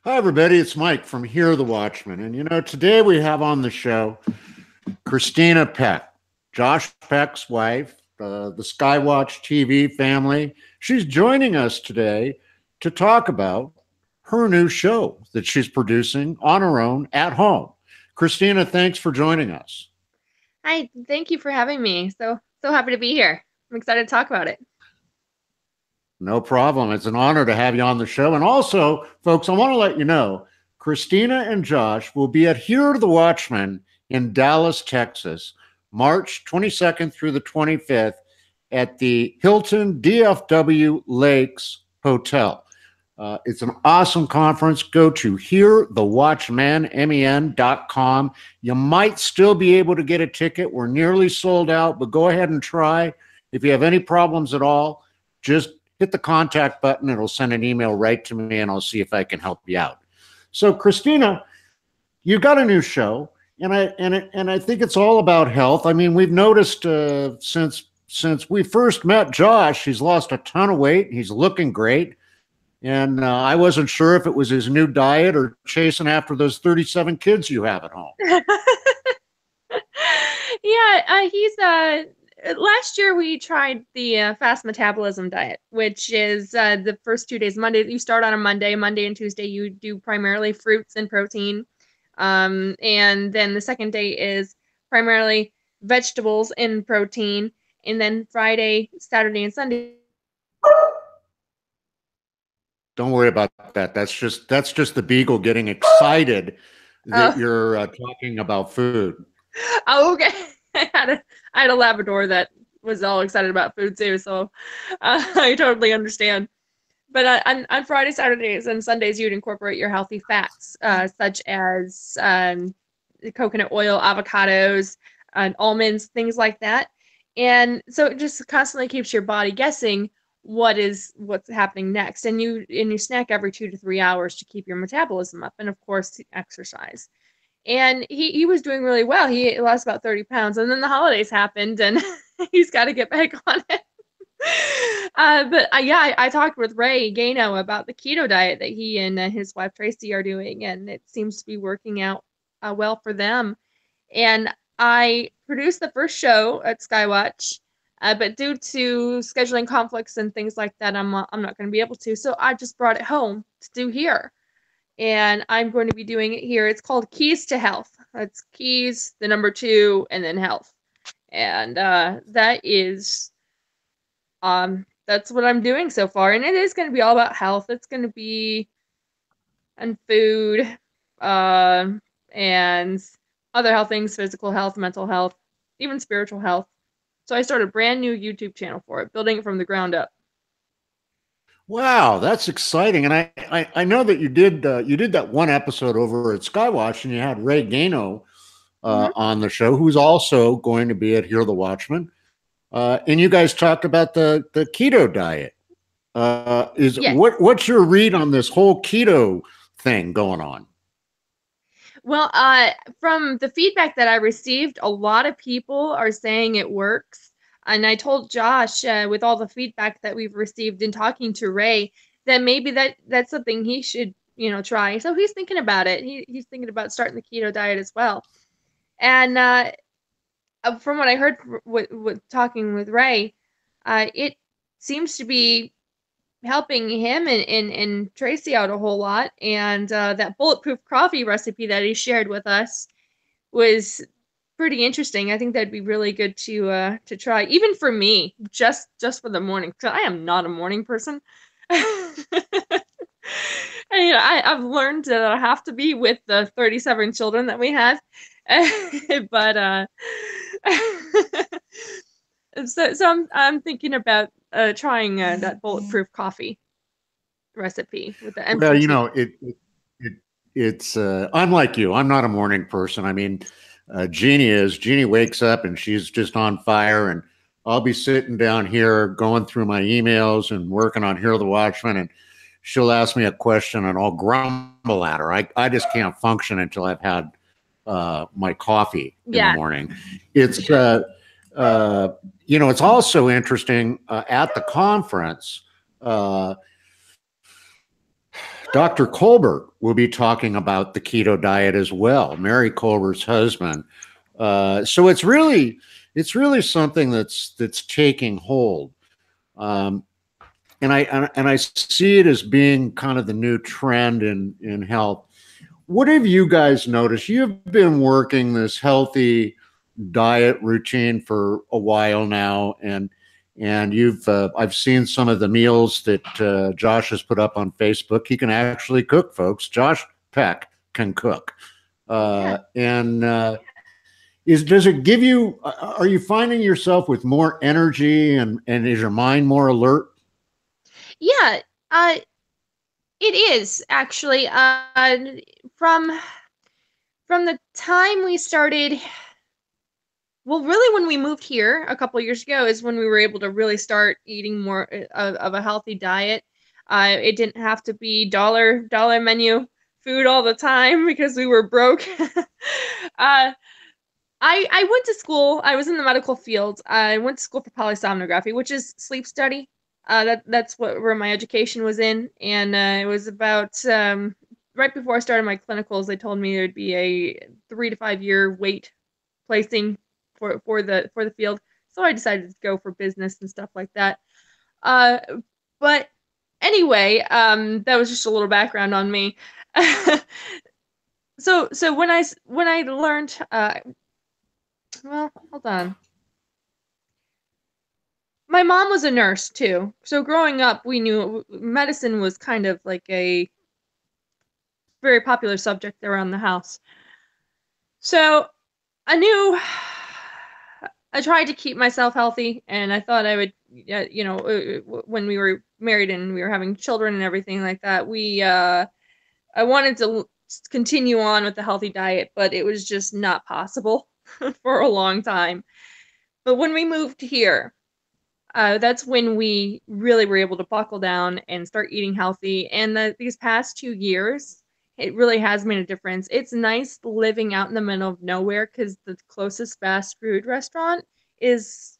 Hi, everybody. It's Mike from Here the Watchmen. And today we have on the show Christina Peck, Josh Peck's wife, the Skywatch TV family. She's joining us today to talk about her new show that she's producing on her own at home. Christina, thanks for joining us. Hi, thank you for having me. So happy to be here. I'm excited to talk about it. No problem. It's an honor to have you on the show. And also, folks, I want to let you know Christina and Josh will be at Here the Watchmen in Dallas, Texas, March 22nd through the 25th at the Hilton DFW Lakes Hotel. It's an awesome conference. Go to hearthewatchman.com. You might still be able to get a ticket. We're nearly sold out, but go ahead and try. If you have any problems at all, just hit the contact button. It'll send an email right to me, and I'll see if I can help you out. So, Christina, you got a new show, and I think it's all about health. I mean, we've noticed since we first met Josh, he's lost a ton of weight. He's looking great, and I wasn't sure if it was his new diet or chasing after those 37 kids you have at home. Yeah, he's last year we tried the fast metabolism diet, which is the first 2 days. Monday, you start on a Monday and Tuesday you do primarily fruits and protein. And then the second day is primarily vegetables and protein. And then Friday, Saturday, and Sunday. Don't worry about that. That's just the beagle getting excited that Oh, you're talking about food. oh, okay. I had a Labrador that was all excited about food too, so I totally understand. But on Friday, Saturdays, and Sundays, you'd incorporate your healthy fats, such as coconut oil, avocados, and almonds, things like that. And so it just constantly keeps your body guessing what's happening next. And you snack every 2 to 3 hours to keep your metabolism up, and of course exercise. And he was doing really well. He lost about 30 pounds, and then the holidays happened, and he's got to get back on it. But yeah, I talked with Ray Gano about the keto diet that he and his wife Tracy are doing, and it seems to be working out well for them. And I produced the first show at Skywatch, but due to scheduling conflicts and things like that, I'm not going to be able to. So I just brought it home to do here, and I'm going to be doing it here. It's called Keys to Health. That's keys, the number two, and then health. And that's what I'm doing so far. And it is going to be all about health. It's going to be and food, uh, and other health things, physical health, mental health, even spiritual health. So I started a brand new YouTube channel for it, building it from the ground up. Wow, that's exciting! And I know that you did that one episode over at Skywatch, and you had Ray Gano Hmm. on the show, who's also going to be at Hear the Watchman. And you guys talked about the keto diet. Is Yes. what's your read on this whole keto thing going on? Well, from the feedback that I received, a lot of people are saying it works. And I told Josh, with all the feedback that we've received in talking to Ray, that maybe that's something he should, try. So he's thinking about it. He's thinking about starting the keto diet as well. And from what I heard with talking with Ray, it seems to be helping him and Tracy out a whole lot. And that bulletproof coffee recipe that he shared with us was pretty interesting. I think that'd be really good to try, even for me, just for the morning. 'Cause I am not a morning person. I've learned that I have to be with the 37 children that we have, but so I'm thinking about trying that bulletproof coffee recipe with the Well, MCT. it it's I'm like you. I'm not a morning person. I mean, Jeannie is. Jeannie wakes up and she's just on fire, and I'll be sitting down here going through my emails and working on Hear the Watchman, and she'll ask me a question, and I'll grumble at her. I just can't function until I've had my coffee in the Yeah. morning. It's uh, it's also interesting at the conference. Uh, Dr. Colbert will be talking about the keto diet as well, Mary Colbert's husband. So it's really something that's taking hold. And I see it as being kind of the new trend in health. What have you guys noticed? You've been working this healthy diet routine for a while now, and you've I've seen some of the meals that Josh has put up on Facebook. He can actually cook, folks. Josh Peck can cook, and does it give you? Are you finding yourself with more energy, and is your mind more alert? Yeah, it is actually. From the time we started, well, really when we moved here a couple years ago is when we were able to really start eating more of a healthy diet. It didn't have to be dollar menu food all the time because we were broke. I went to school. I was in the medical field. I went to school for polysomnography, which is sleep study. That's where my education was in, and it was about right before I started my clinicals. They told me there'd be a 3 to 5 year wait placing for the field. So I decided to go for business and stuff like that. But anyway, that was just a little background on me. So when I learned, well, hold on. My mom was a nurse too. So growing up, we knew medicine was kind of like a very popular subject around the house. So I knew I tried to keep myself healthy, and I thought I would, when we were married and we were having children and everything like that, I wanted to continue on with the healthy diet, but it was just not possible for a long time. But when we moved here, that's when we really were able to buckle down and start eating healthy. And these past 2 years, it really has made a difference. It's nice living out in the middle of nowhere because the closest fast food restaurant is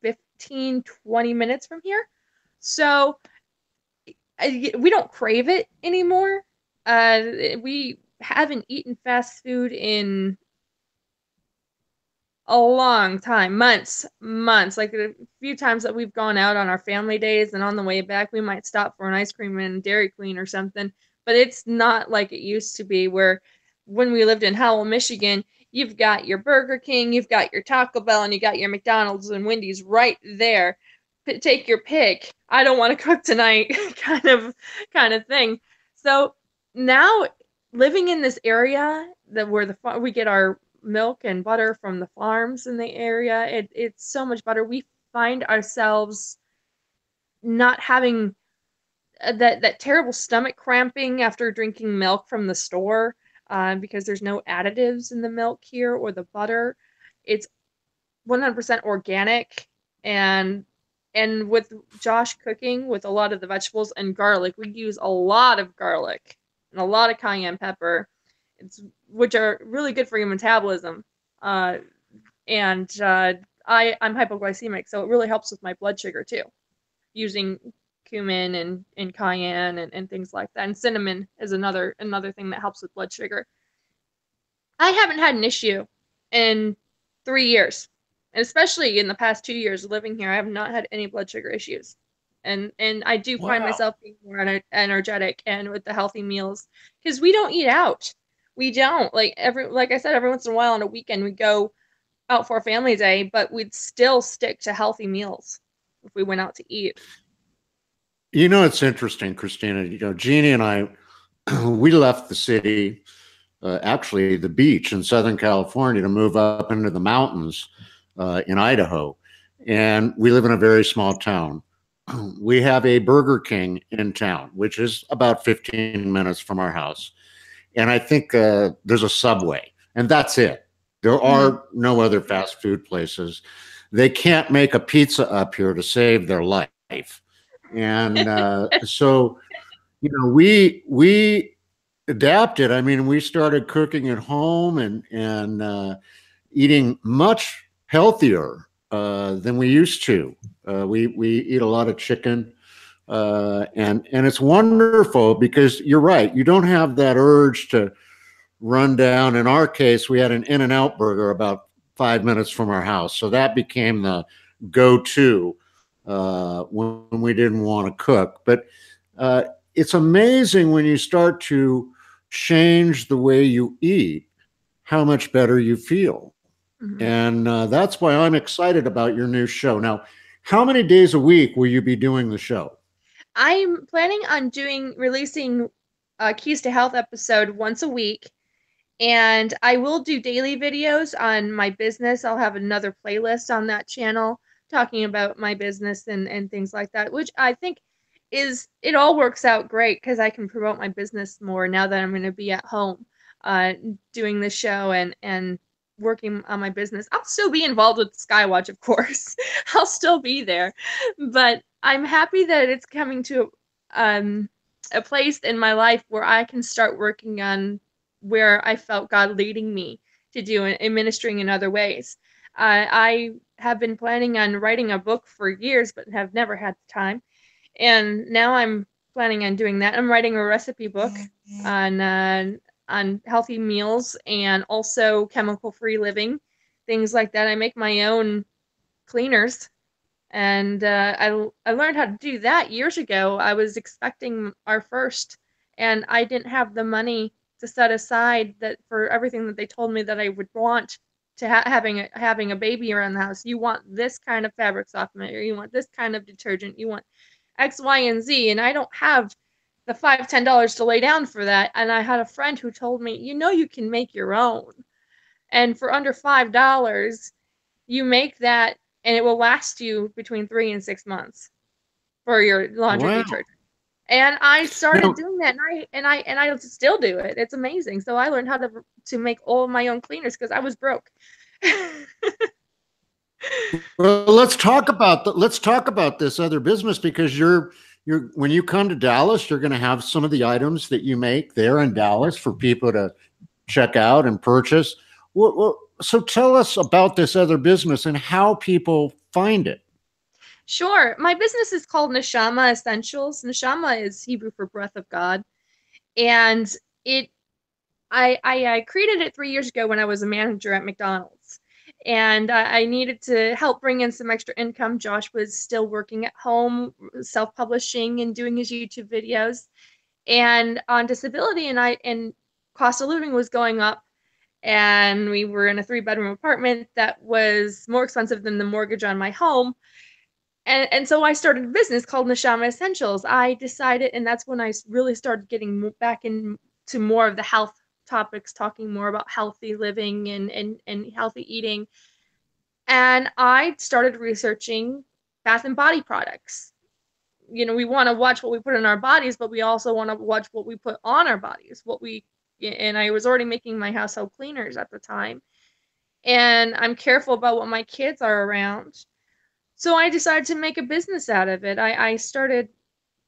15, 20 minutes from here. So we don't crave it anymore. We haven't eaten fast food in a long time, months. Like a few times that we've gone out on our family days, and on the way back, we might stop for an ice cream and Dairy Queen or something. But it's not like it used to be, where when we lived in Howell, Michigan, you've got your Burger King, you've got your Taco Bell, and you got your McDonald's and Wendy's right there. Take your pick. I don't want to cook tonight, kind of thing. So now living in this area where we get our milk and butter from the farms in the area, it's so much better. We find ourselves not having that terrible stomach cramping after drinking milk from the store, because there's no additives in the milk here or the butter. It's 100% organic, and with Josh cooking with a lot of the vegetables and garlic, we use a lot of garlic and a lot of cayenne pepper, which are really good for your metabolism. I'm hypoglycemic, so it really helps with my blood sugar too, using cumin and cayenne and things like that. And cinnamon is another thing that helps with blood sugar. I haven't had an issue in 3 years. And especially in the past 2 years living here, I have not had any blood sugar issues. And I do find myself being more energetic and with the healthy meals, because we don't eat out. We don't. Like I said, every once in a while on a weekend we go out for a family day, but we'd still stick to healthy meals if we went out to eat. You know, it's interesting, Christina. You know, Jeannie and I, we left the city, actually the beach in Southern California, to move up into the mountains in Idaho. And we live in a very small town. We have a Burger King in town, which is about 15 minutes from our house. And I think there's a Subway, and that's it. There are no other fast food places. They can't make a pizza up here to save their life. And so, you know, we adapted. I mean, we started cooking at home and eating much healthier than we used to. We eat a lot of chicken. And it's wonderful because you're right. You don't have that urge to run down. In our case, we had an In-N-Out burger about 5 minutes from our house. So that became the go-to when we didn't want to cook. But it's amazing when you start to change the way you eat, how much better you feel. Mhm. And that's why I'm excited about your new show. Now, how many days a week will you be doing the show? I'm planning on releasing a Keys to Health episode once a week, and I will do daily videos on my business. I'll have another playlist on that channel talking about my business and things like that, which I think it all works out great because I can promote my business more now that I'm going to be at home uh, doing the show and working on my business. I'll still be involved with Skywatch, of course. I'll still be there, but I'm happy that it's coming to a place in my life where I can start working on where I felt God leading me to do and ministering in other ways. I have been planning on writing a book for years, but have never had the time. And now I'm planning on doing that. I'm writing a recipe book on healthy meals and also chemical-free living, things like that. I make my own cleaners, and I learned how to do that years ago. I was expecting our first, and I didn't have the money to set aside that for everything that they told me that I would want to having a baby around the house. You want this kind of fabric softener, you want this kind of detergent, you want X, Y, and Z, and I don't have the $5, $10 to lay down for that. And I had a friend who told me, you can make your own, and for under $5, you make that, and it will last you between 3 and 6 months for your laundry Wow. detergent. And I started Now, doing that, and I still do it. It's amazing. So I learned how to make all of my own cleaners because I was broke. well, let's talk about this other business because you're when you come to Dallas, you're going to have some of the items that you make there in Dallas for people to check out and purchase. So tell us about this other business and how people find it. Sure. My business is called Neshama Essentials. Neshama is Hebrew for breath of God. And it I created it 3 years ago when I was a manager at McDonald's. And I needed to help bring in some extra income. Josh was still working at home, self-publishing and doing his YouTube videos. And on disability and cost of living was going up. And we were in a 3-bedroom apartment that was more expensive than the mortgage on my home. And so I started a business called Neshama Essentials. I decided, and that's when I really started getting back into more of the health topics, talking more about healthy living and healthy eating. And I started researching bath and body products. We want to watch what we put in our bodies, but we also want to watch what we put on our bodies, and I was already making my household cleaners at the time. And I'm careful about what my kids are around. So I decided to make a business out of it. I started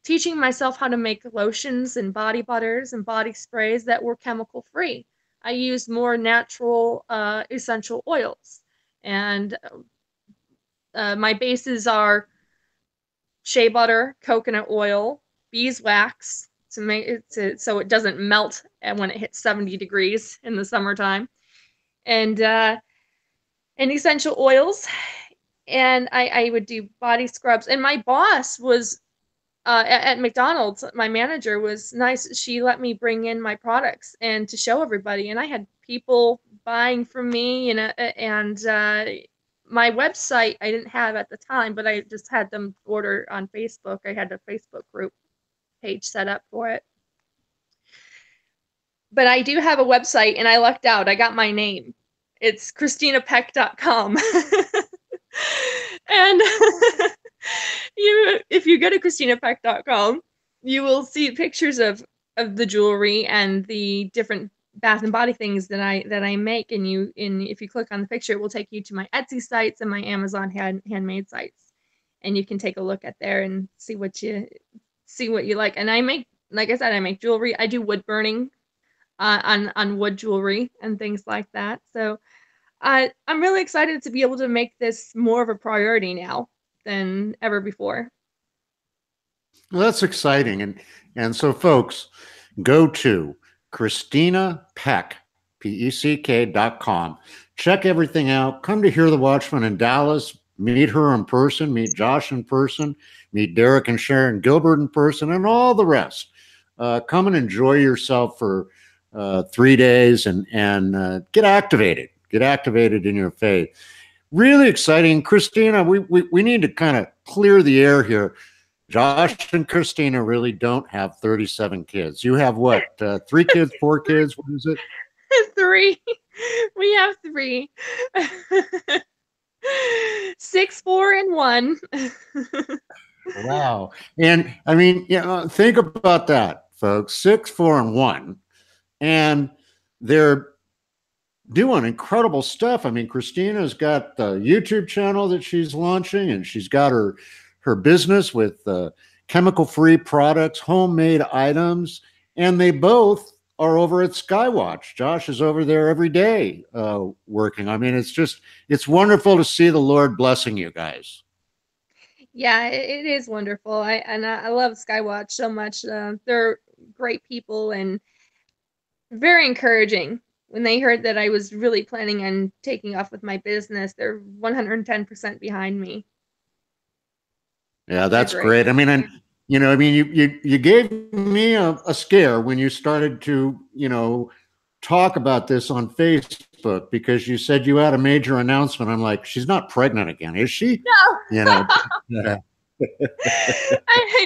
teaching myself how to make lotions and body butters and body sprays that were chemical free. I used more natural essential oils. And my bases are shea butter, coconut oil, beeswax to make it so it doesn't melt when it hits 70 degrees in the summertime, and essential oils. And I would do body scrubs. And my boss was at McDonald's. My manager was nice. She let me bring in my products and to show everybody. And I had people buying from me, and my website I didn't have at the time, but I just had them order on Facebook. I had a Facebook group page set up for it. But I do have a website, and I lucked out. I got my name. It's ChristinaPeck.com. And if you go to ChristinaPeck.com, you will see pictures of the jewelry and the different bath and body things that I make. And if you click on the picture, it will take you to my Etsy sites and my Amazon handmade sites, and you can take a look at there and see what you like. And I make, like I said, I make jewelry. I do wood burning on wood jewelry and things like that. So I'm really excited to be able to make this more of a priority now than ever before. Well, that's exciting. And so folks, go to Christina Peck, PECK.com. Check everything out. Come to Hear the Watchman in Dallas. Meet her in person, meet Josh in person, meet Derek and Sharon Gilbert in person, and all the rest. Come and enjoy yourself for 3 days and get activated. Get activated in your faith. Really exciting. Christina, we need to kind of clear the air here. Josh and Christina really don't have 37 kids. You have what? 3 kids, 4 kids? What is it? 3. We have 3. 6, 4, and 1. Wow. And I mean, think about that, folks. 6, 4, and 1. And they're doing incredible stuff. I mean, Christina's got the YouTube channel that she's launching, and she's got her business with chemical-free products, homemade items, and they both are over at Skywatch. Josh is over there every day working. I mean, it's wonderful to see the Lord blessing you guys. Yeah, it is wonderful. I love Skywatch so much. They're great people and very encouraging. When they heard that I was really planning on taking off with my business, they're 110% behind me. Yeah, that's great. I mean, and you gave me a scare when you started to, talk about this on Facebook, because you said you had a major announcement. I'm like, she's not pregnant again, is she? No. Yeah.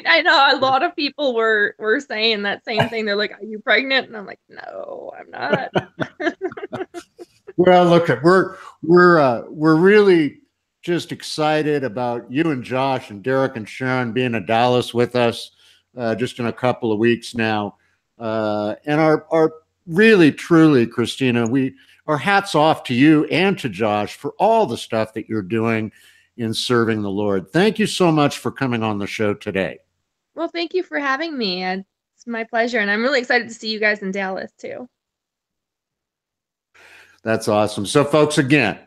I know a lot of people were saying that same thing. They're like, "Are you pregnant?" And I'm like, "No, I'm not." Well, look, we're really just excited about you and Josh and Derek and Sharon being in Dallas with us just in a couple of weeks now, and our really truly, Christina, our hats off to you and to Josh for all the stuff that you're doing in serving the Lord. Thank you so much for coming on the show today. Well, thank you for having me. It's my pleasure, and I'm really excited to see you guys in Dallas too. That's awesome. So, folks, again,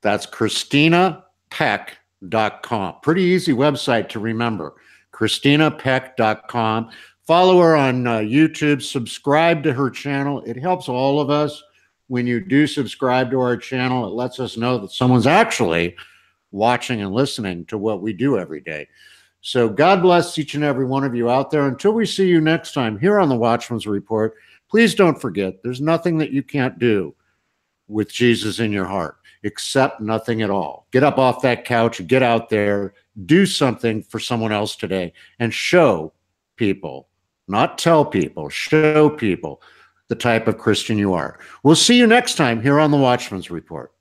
that's ChristinaPeck.com. Pretty easy website to remember. ChristinaPeck.com. Follow her on YouTube. Subscribe to her channel. It helps all of us when you do subscribe to our channel. It lets us know that someone's actually watching and listening to what we do every day. So God bless each and every one of you out there. Until we see you next time here on the Watchman's Report, please don't forget, there's nothing that you can't do with Jesus in your heart, except nothing at all. Get up off that couch, get out there, do something for someone else today, and show people, not tell people, show people the type of Christian you are. We'll see you next time here on the Watchman's Report.